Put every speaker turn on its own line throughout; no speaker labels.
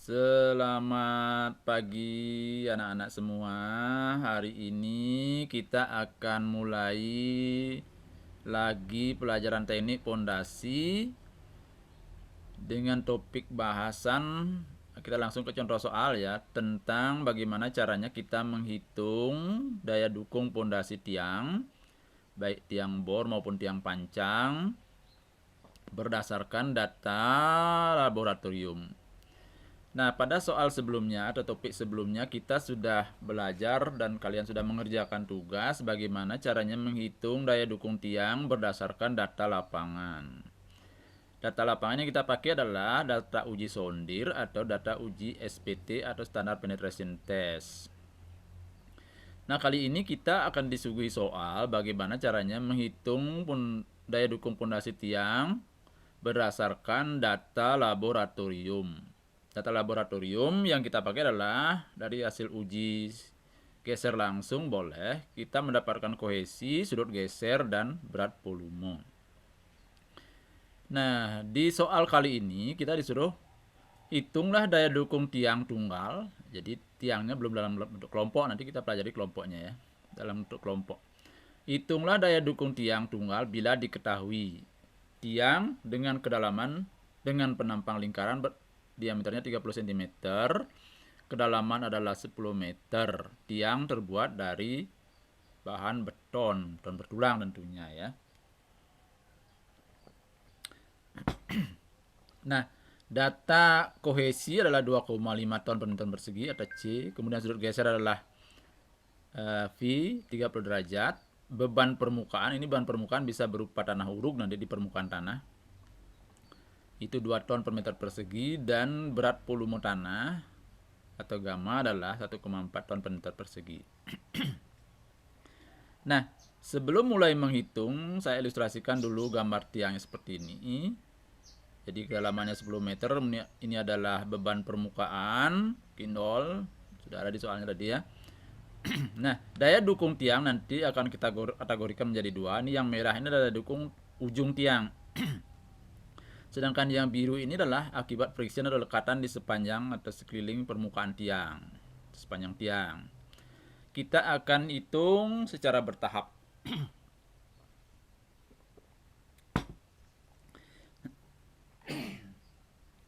Selamat pagi anak-anak semua. Hari ini kita akan mulai lagi pelajaran teknik pondasi dengan topik bahasan. Kita langsung ke contoh soal ya, tentang bagaimana caranya kita menghitung daya dukung pondasi tiang, baik tiang bor maupun tiang pancang, berdasarkan data laboratorium. Nah, pada soal sebelumnya atau topik sebelumnya kita sudah belajar dan kalian sudah mengerjakan tugas bagaimana caranya menghitung daya dukung tiang berdasarkan data lapangan. Data lapangan yang kita pakai adalah data uji sondir atau data uji SPT atau Standard Penetration Test. Nah, kali ini kita akan disuguhi soal bagaimana caranya menghitung daya dukung pondasi tiang berdasarkan data laboratorium. Data laboratorium yang kita pakai adalah dari hasil uji geser langsung boleh. Kita mendapatkan kohesi, sudut geser, dan berat volume. Nah, di soal kali ini kita disuruh hitunglah daya dukung tiang tunggal. Jadi tiangnya belum dalam bentuk kelompok, nanti kita pelajari kelompoknya ya. Dalam bentuk kelompok. Hitunglah daya dukung tiang tunggal bila diketahui tiang dengan kedalaman dengan penampang lingkaran diameternya 30 cm, kedalaman adalah 10 meter. Tiang terbuat dari bahan beton bertulang tentunya ya. Nah, data kohesi adalah 2,5 ton per meter persegi atau C. Kemudian sudut geser adalah V 30 derajat. Beban permukaan, ini bahan permukaan bisa berupa tanah uruk nanti di permukaan tanah. Itu 2 ton per meter persegi, dan berat volume tanah atau gamma adalah 1,4 ton per meter persegi. Nah, sebelum mulai menghitung, saya ilustrasikan dulu gambar tiangnya seperti ini. Jadi kedalamannya 10 meter, ini adalah beban permukaan, kindol, sudah ada di soalnya tadi ya. Nah, daya dukung tiang nanti akan kita kategorikan menjadi dua. Ini yang merah ini adalah daya dukung ujung tiang. Sedangkan yang biru ini adalah akibat friction atau lekatan di sepanjang atau sekeliling permukaan tiang, sepanjang tiang. Kita akan hitung secara bertahap.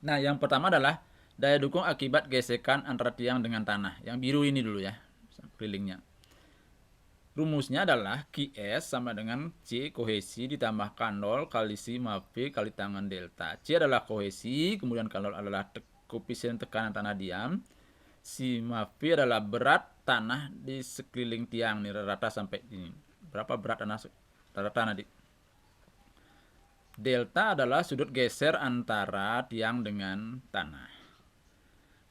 Nah, yang pertama adalah daya dukung akibat gesekan antara tiang dengan tanah. Yang biru ini dulu ya, sekelilingnya. Rumusnya adalah QS sama dengan C kohesi ditambah kanol kali sigma V kali tangan delta. C adalah kohesi, kemudian kanol adalah koefisien tekanan tanah diam. Sigma V adalah berat tanah di sekeliling tiang nih, rata sampai ini. Berapa berat tanah di delta adalah sudut geser antara tiang dengan tanah.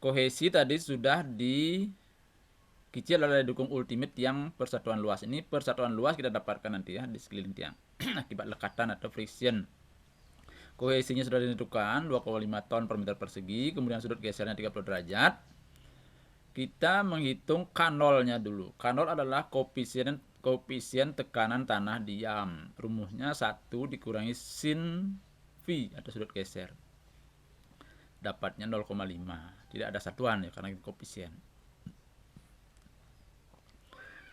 Kohesi tadi sudah di kecil adalah dukung ultimate tiang persatuan luas. Ini persatuan luas kita dapatkan nanti ya di sekeliling tiang akibat lekatan atau friction. Kohesinya sudah ditentukan 2,5 ton per meter persegi, kemudian sudut gesernya 30 derajat. Kita menghitung kanolnya dulu. Kanol adalah koefisien tekanan tanah diam. Rumusnya 1 dikurangi sin V atau sudut geser. Dapatnya 0,5. Tidak ada satuan ya karena koefisien.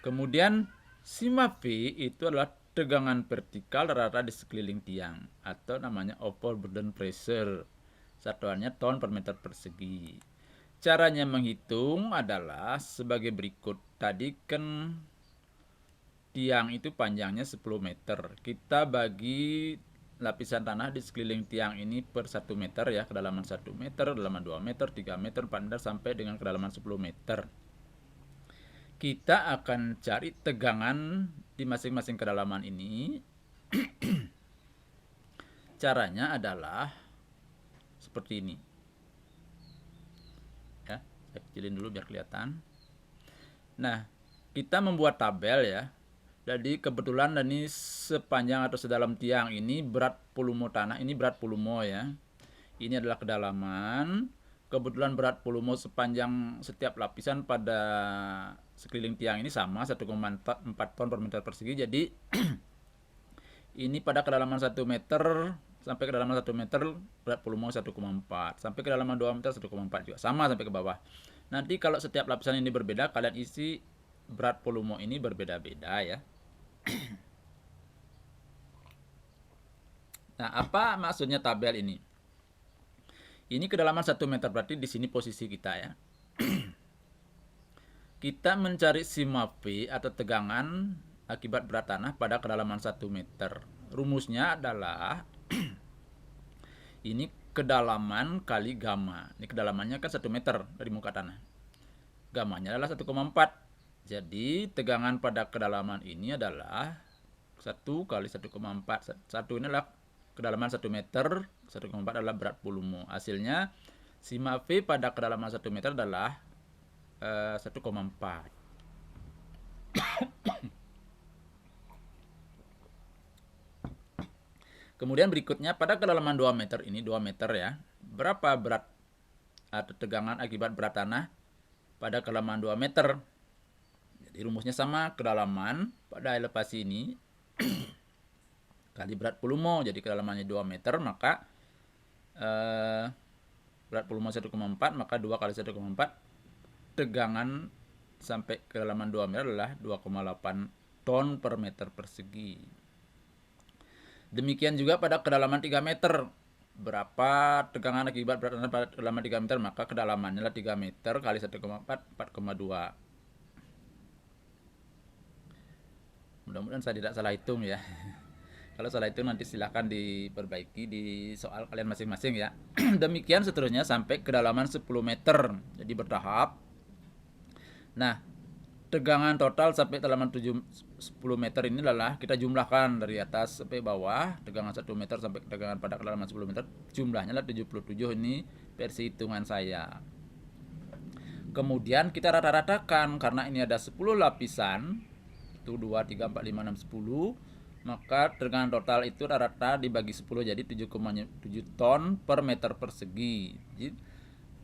Kemudian sigma V itu adalah tegangan vertikal rata di sekeliling tiang atau namanya overburden pressure. Satuannya ton per meter persegi. Caranya menghitung adalah sebagai berikut. Tadi kan tiang itu panjangnya 10 meter. Kita bagi lapisan tanah di sekeliling tiang ini per 1 meter ya, kedalaman 1 meter, kedalaman 2 meter, 3 meter, 4 meter sampai dengan kedalaman 10 meter. Kita akan cari tegangan di masing-masing kedalaman ini. Caranya adalah seperti ini. Ya, saya kecilin dulu biar kelihatan. Nah, kita membuat tabel ya. Jadi kebetulan ini sepanjang atau sedalam tiang ini berat volume tanah, ini berat volume ya. Ini adalah kedalaman. Kebetulan berat volume sepanjang setiap lapisan pada sekeliling tiang ini sama 1,4 ton per meter persegi. Jadi ini pada kedalaman 1 meter sampai kedalaman 1 meter berat volume 1,4, sampai kedalaman 2 meter 1,4 juga sama sampai ke bawah. Nanti kalau setiap lapisan ini berbeda, kalian isi berat volume ini berbeda-beda ya. Nah, apa maksudnya tabel ini? Ini kedalaman 1 meter, berarti di sini posisi kita ya. Kita mencari sima V atau tegangan akibat berat tanah pada kedalaman 1 meter. Rumusnya adalah ini kedalaman kali gamma. Ini kedalamannya kan 1 meter dari muka tanah. Gammanya adalah 1,4. Jadi tegangan pada kedalaman ini adalah 1 kali 1,4. 1 ini adalah kedalaman 1 meter, 1,4 adalah berat volume. Hasilnya sima V pada kedalaman 1 meter adalah 1,4. Kemudian berikutnya pada kedalaman 2 meter ini, 2 meter ya. Berapa berat atau tegangan akibat berat tanah pada kedalaman 2 meter? Jadi rumusnya sama, kedalaman pada elevasi ini kali berat volume. Jadi kedalamannya 2 meter, maka berat volume 1,4, maka 2 kali 1,4, tegangan sampai kedalaman 2 meter adalah 2,8 ton per meter persegi. Demikian juga pada kedalaman 3 meter. Berapa tegangan akibat berat tanah pada kedalaman 3 meter? Maka kedalamannya adalah 3 meter kali 1,4, 4,2. Mudah-mudahan saya tidak salah hitung ya. Kalau salah hitung nanti silahkan diperbaiki di soal kalian masing-masing ya. Demikian seterusnya sampai kedalaman 10 meter. Jadi bertahap. Nah, tegangan total sampai kedalaman 10 meter ini adalah kita jumlahkan dari atas sampai bawah. Tegangan 1 meter sampai tegangan pada kedalaman 10 meter, jumlahnya adalah 77. Ini versi hitungan saya. Kemudian kita rata-ratakan karena ini ada 10 lapisan. Itu 2, 3, 4, 5, 6, 10. Maka tegangan total itu rata-rata dibagi 10 jadi 7,7 ton per meter persegi. Jadi,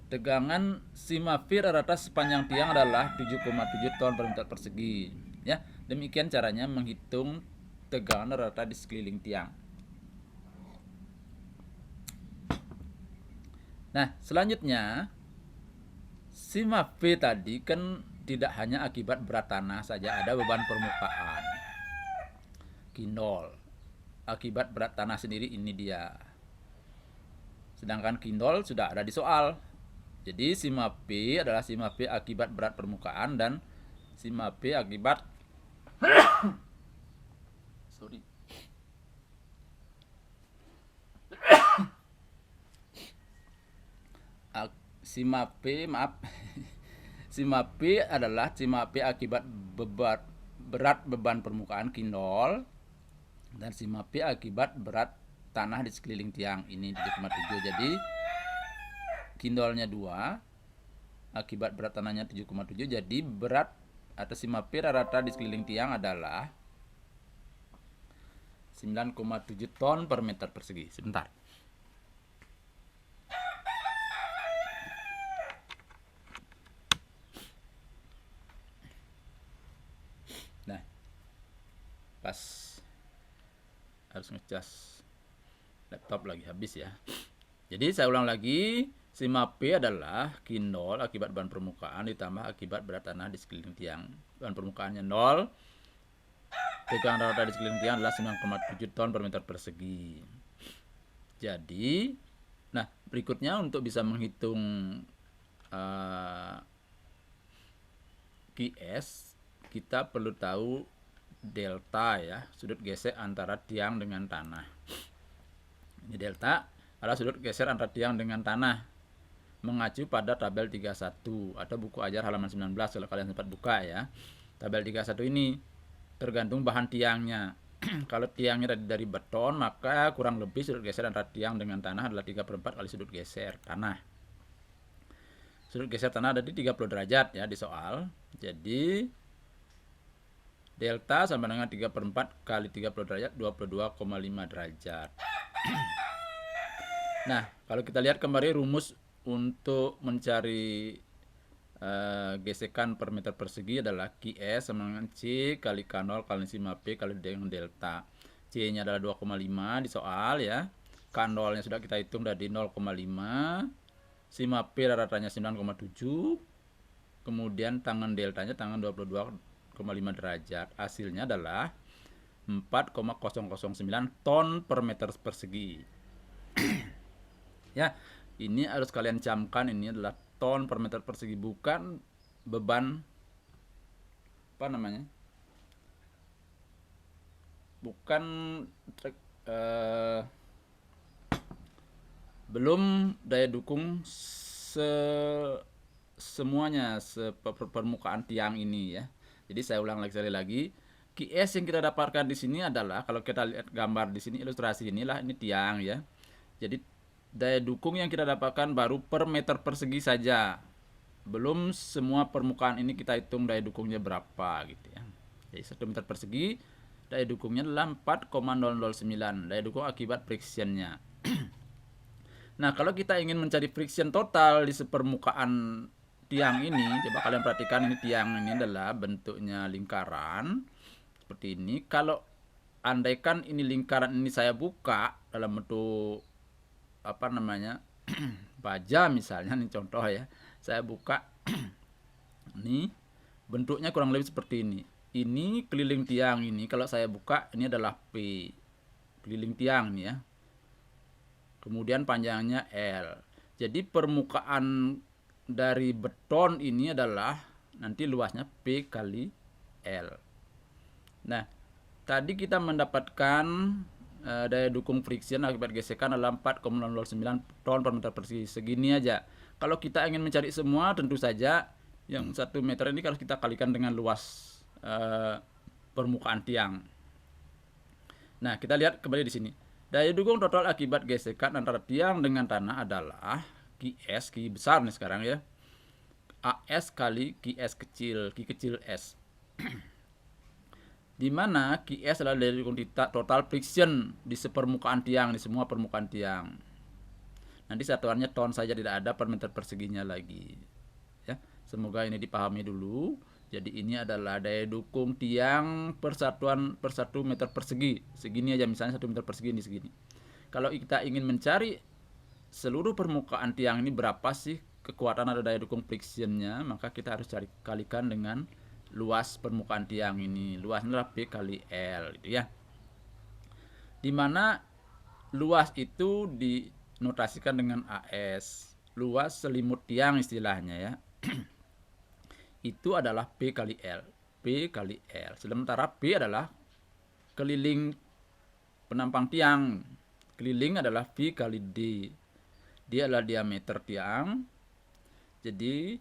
tegangan sima V rata-rata sepanjang tiang adalah 7,7 ton per meter persegi. Ya, demikian caranya menghitung tegangan rata-rata di sekeliling tiang. Nah, selanjutnya sima V tadi kan tidak hanya akibat berat tanah saja, ada beban permukaan. Kindol. Akibat berat tanah sendiri ini dia. Sedangkan kindol sudah ada di soal. Jadi sima P adalah sima P akibat berat permukaan dan sima P akibat sima P sima P adalah sima P akibat berat beban permukaan kindol dan sima P akibat berat tanah di sekeliling tiang ini 7,7. Jadi kindolnya 2, akibat berat tanahnya 7,7, jadi berat atau sima P rata-rata di sekeliling tiang adalah 9,7 ton per meter persegi. Sebentar. Nah, pas harus ngecas laptop lagi habis ya. Jadi saya ulang lagi, sima P adalah kindol akibat beban permukaan ditambah akibat berat tanah di sekeliling tiang. Beban permukaannya 0, tegangan rata di sekeliling tiang adalah 9,7 ton per meter persegi. Jadi, nah berikutnya untuk bisa menghitung QS, kita perlu tahu delta ya, sudut gesek antara tiang dengan tanah. Ini delta adalah sudut geser antara tiang dengan tanah mengacu pada tabel 31 atau buku ajar halaman 19 kalau kalian sempat buka ya. Tabel 31 ini tergantung bahan tiangnya. Kalau tiangnya dari beton, maka kurang lebih sudut geser antara tiang dengan tanah adalah 3/4 kali sudut geser tanah. Sudut geser tanah ada di 30 derajat ya di soal. Jadi delta sama dengan 3/4 kali 30 derajat 22,5 derajat. Nah, kalau kita lihat kembali rumus untuk mencari gesekan per meter persegi adalah QS sama dengan C kali K0 kali sima P kali dengan delta. C-nya adalah 2,5 di soal ya. kandolnya sudah kita hitung dari 0,5, sima P rata-ratanya 9,7, kemudian tangan deltanya tangan 22,5 derajat. Hasilnya adalah 4,009 ton per meter persegi. Ya, ini harus kalian camkan, ini adalah ton per meter persegi, bukan beban apa namanya? Bukan belum daya dukung semuanya permukaan tiang ini ya. Jadi saya ulang lagi sekali lagi, QS yang kita dapatkan di sini adalah, kalau kita lihat gambar di sini, ilustrasi inilah, ini tiang ya. Jadi daya dukung yang kita dapatkan baru per meter persegi saja. Belum semua permukaan ini kita hitung daya dukungnya berapa gitu ya. Jadi 1 meter persegi daya dukungnya adalah 4,009, daya dukung akibat frictionnya. Nah, kalau kita ingin mencari friction total di sepermukaan tiang ini, coba kalian perhatikan, ini tiang ini adalah bentuknya lingkaran seperti ini. Kalau andaikan ini lingkaran ini saya buka dalam bentuk apa namanya baja misalnya, ini contoh ya, saya buka ini bentuknya kurang lebih seperti ini. Ini keliling tiang ini, kalau saya buka, ini adalah P keliling tiang nih ya, kemudian panjangnya L. Jadi permukaan dari beton ini adalah nanti luasnya P kali L. Nah, tadi kita mendapatkan daya dukung friction akibat gesekan adalah 4,009 ton per meter persegi. Segini aja. Kalau kita ingin mencari semua, tentu saja yang 1 meter ini kalau kita kalikan dengan luas permukaan tiang. Nah, kita lihat kembali di sini. Daya dukung total akibat gesekan antara tiang dengan tanah adalah QS, Q besar nih sekarang ya, AS kali QS kecil, Q kecil S. Di mana QS adalah daya dukung total friction di sepermukaan tiang, di semua permukaan tiang. Nanti satuannya ton saja, tidak ada per meter perseginya lagi. Ya, semoga ini dipahami dulu. Jadi ini adalah daya dukung tiang persatuan per 1 meter persegi. Segini aja, misalnya 1 meter persegi ini segini. Kalau kita ingin mencari seluruh permukaan tiang ini berapa sih kekuatan atau daya dukung frictionnya, maka kita harus cari kalikan dengan luas permukaan tiang ini. Luasnya adalah P kali L gitu ya. Dimana luas itu dinotasikan dengan AS, luas selimut tiang istilahnya ya. Itu adalah P kali L. P kali L. Sementara P adalah keliling penampang tiang. Keliling adalah V kali D. D adalah diameter tiang. Jadi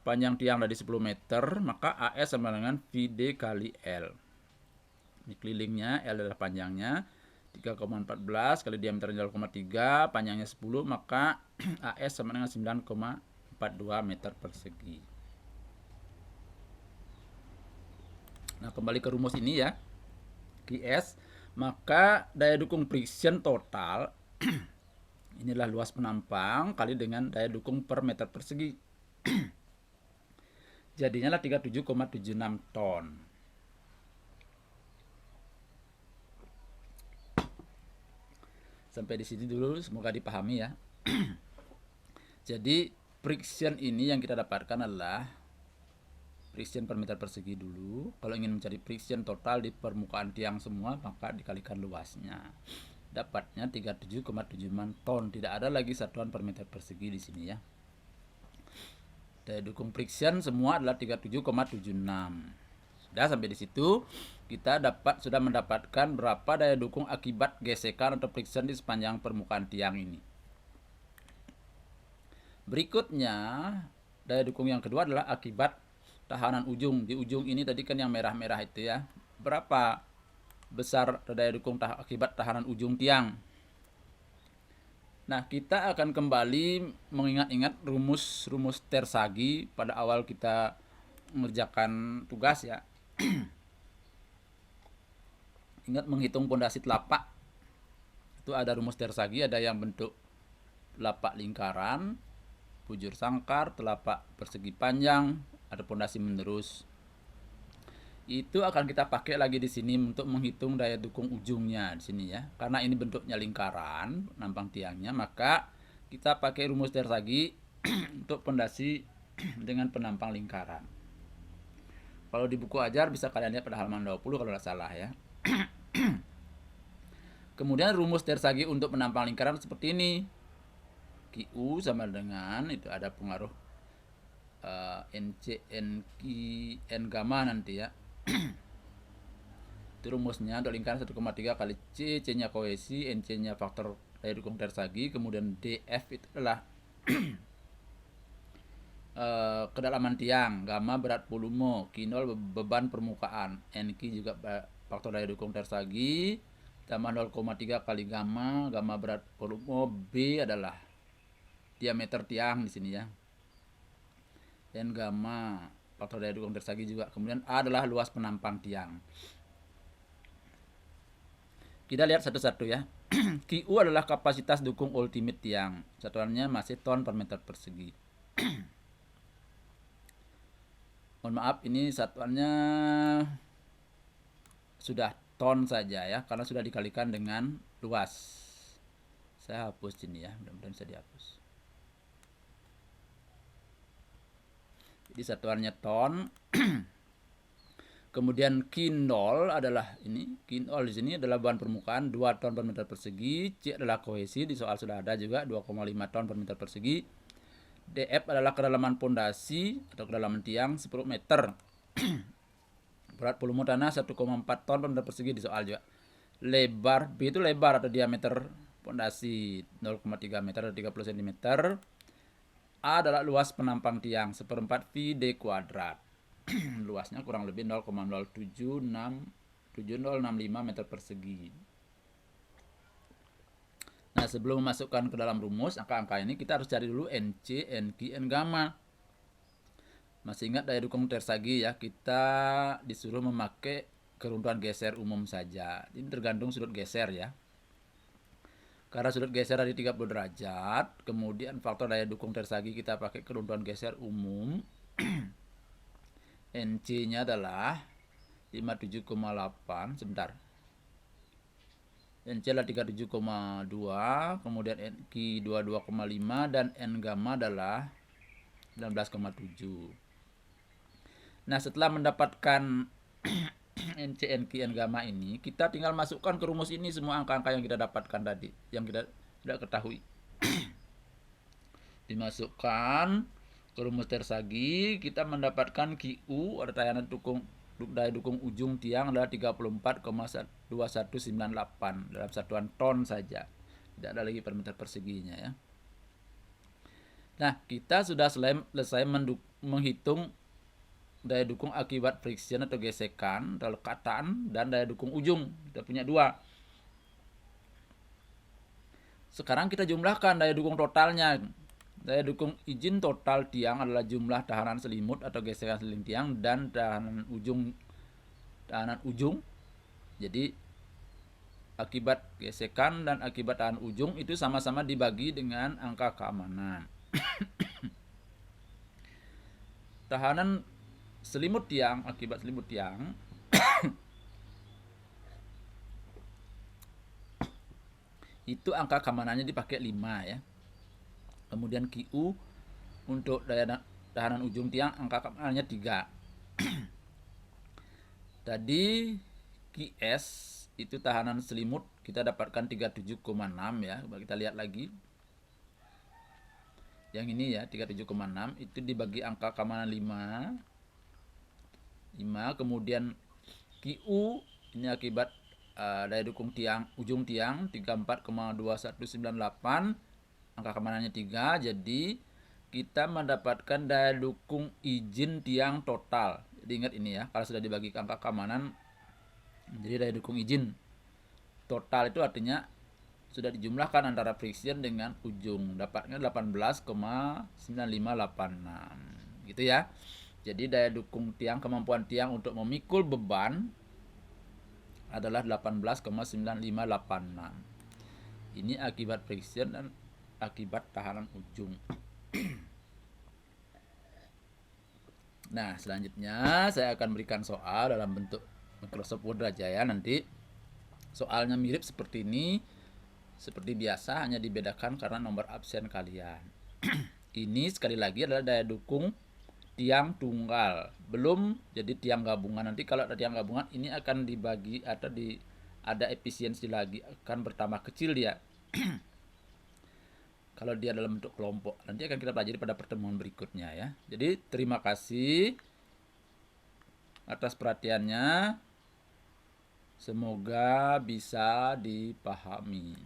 panjang tiang dari 10 meter, maka AS sama dengan VD kali L. Ini kelilingnya, L adalah panjangnya. 3,14 kali diameter 0,3, panjangnya 10, maka AS sama dengan 9,42 meter persegi. Nah, kembali ke rumus ini ya, QS, maka daya dukung friction total inilah luas penampang kali dengan daya dukung per meter persegi. Jadinya lah 37,76 ton. Sampai di sini dulu, semoga dipahami ya. Jadi friction ini yang kita dapatkan adalah friction per meter persegi dulu. Kalau ingin mencari friction total di permukaan tiang semua, maka dikalikan luasnya. Dapatnya 37,76 ton. Tidak ada lagi satuan per meter persegi di sini ya. Daya dukung friction semua adalah 37,76. Sudah sampai di situ, kita sudah mendapatkan berapa daya dukung akibat gesekan atau friction di sepanjang permukaan tiang ini. Berikutnya, daya dukung yang kedua adalah akibat tahanan ujung. Di ujung ini tadi kan yang merah-merah itu ya. Berapa besar daya dukung akibat tahanan ujung tiang? Nah, kita akan kembali mengingat-ingat rumus Tersagi pada awal kita mengerjakan tugas ya. Ingat menghitung pondasi telapak. Itu ada rumus Tersagi, ada yang bentuk telapak lingkaran, bujur sangkar, telapak persegi panjang, ada pondasi menerus. itu akan kita pakai lagi di sini untuk menghitung daya dukung ujungnya di sini ya. Karena ini bentuknya lingkaran penampang tiangnya, maka kita pakai rumus Terzaghi untuk pondasi dengan penampang lingkaran. Kalau di buku ajar bisa kalian lihat pada halaman 20 kalau tidak salah ya. Kemudian rumus Terzaghi untuk penampang lingkaran seperti ini. QU sama dengan itu ada pengaruh NC, NQ, N gamma nanti ya. Itu rumusnya untuk lingkaran 1,3 kali C, C-nya kohesi, NC-nya faktor daya dukung Terzaghi, kemudian DF itu adalah kedalaman tiang, gamma berat volume, Q0 beban permukaan, NQ juga faktor daya dukung Terzaghi, tambah 0,3 kali gamma, gamma berat volume, B adalah diameter tiang di sini ya. Dan gamma faktor daya dukung Terzaghi juga. Kemudian A adalah luas penampang tiang. Kita lihat satu-satu ya. QU adalah kapasitas dukung ultimate tiang. Satuannya masih ton per meter persegi. Mohon maaf, ini satuannya sudah ton saja ya, karena sudah dikalikan dengan luas. Saya hapus ini ya, mudah-mudahan bisa dihapus. Jadi satuannya ton. Kemudian Q0 adalah ini, Q0 di sini adalah beban permukaan 2 ton per meter persegi, C adalah kohesi, di soal sudah ada juga 2,5 ton per meter persegi. DF adalah kedalaman pondasi atau kedalaman tiang 10 meter. Berat volume tanah 1,4 ton per meter persegi di soal juga. Lebar B itu lebar atau diameter pondasi 0,3 meter atau 30 cm. A adalah luas penampang tiang 1/4 VD kuadrat. Luasnya kurang lebih 0,07065 meter persegi. Nah, sebelum memasukkan ke dalam rumus angka-angka ini, kita harus cari dulu NC, NQ, N gamma. Masih ingat daya dukung Terzaghi ya, kita disuruh memakai keruntuhan geser umum saja. Ini tergantung sudut geser ya. Karena sudut geser dari 30 derajat, kemudian faktor daya dukung Terzaghi kita pakai keruntuhan geser umum. NC-nya adalah 57,8, sebentar. NC adalah 37,2, kemudian NQ 22,5 dan N gamma adalah 19,7. Nah, setelah mendapatkan NC, NQ, N gamma ini, kita tinggal masukkan ke rumus ini semua angka-angka yang kita dapatkan tadi, yang kita tidak ketahui. Dimasukkan ke rumus Terzaghi, kita mendapatkan QU ada daya dukung ujung tiang adalah 34,2198 dalam satuan ton saja. Tidak ada lagi per meter perseginya ya. Nah, kita sudah selesai menghitung daya dukung akibat friction atau gesekan atau lekatan dan daya dukung ujung. Kita punya dua. Sekarang kita jumlahkan daya dukung totalnya. Daya dukung izin total tiang adalah jumlah tahanan selimut atau gesekan seling tiang dan tahanan ujung. Jadi akibat gesekan dan akibat tahanan ujung itu sama-sama dibagi dengan angka keamanan. Tahanan selimut tiang akibat selimut tiang itu angka keamanannya dipakai 5 ya. Kemudian QU untuk daya tahanan ujung tiang angka keamanannya 3. Tadi QS itu tahanan selimut kita dapatkan 37,6 ya. Coba kita lihat lagi. Yang ini ya 37,6 itu dibagi angka keamanan 5. Kemudian QU ini akibat daya dukung tiang ujung tiang 34,2198, angka keamanannya 3. Jadi kita mendapatkan daya dukung izin tiang total. Jadi ingat ini ya, kalau sudah dibagi ke angka keamanan, jadi daya dukung izin total itu artinya sudah dijumlahkan antara friction dengan ujung, dapatnya 18,9586 gitu ya. Jadi daya dukung tiang, kemampuan tiang untuk memikul beban adalah 18,9586. Ini akibat friction dan akibat tahanan ujung. Nah, selanjutnya saya akan berikan soal dalam bentuk Microsoft Word aja ya. Nanti soalnya mirip seperti ini, seperti biasa, hanya dibedakan karena nomor absen kalian. Ini sekali lagi adalah daya dukung tiang tunggal, belum jadi tiang gabungan. Nanti kalau ada tiang gabungan ini akan dibagi atau ada efisiensi lagi, akan bertambah kecil dia. Kalau dia dalam bentuk kelompok, nanti akan kita pelajari pada pertemuan berikutnya ya. Jadi terima kasih atas perhatiannya. Semoga bisa dipahami.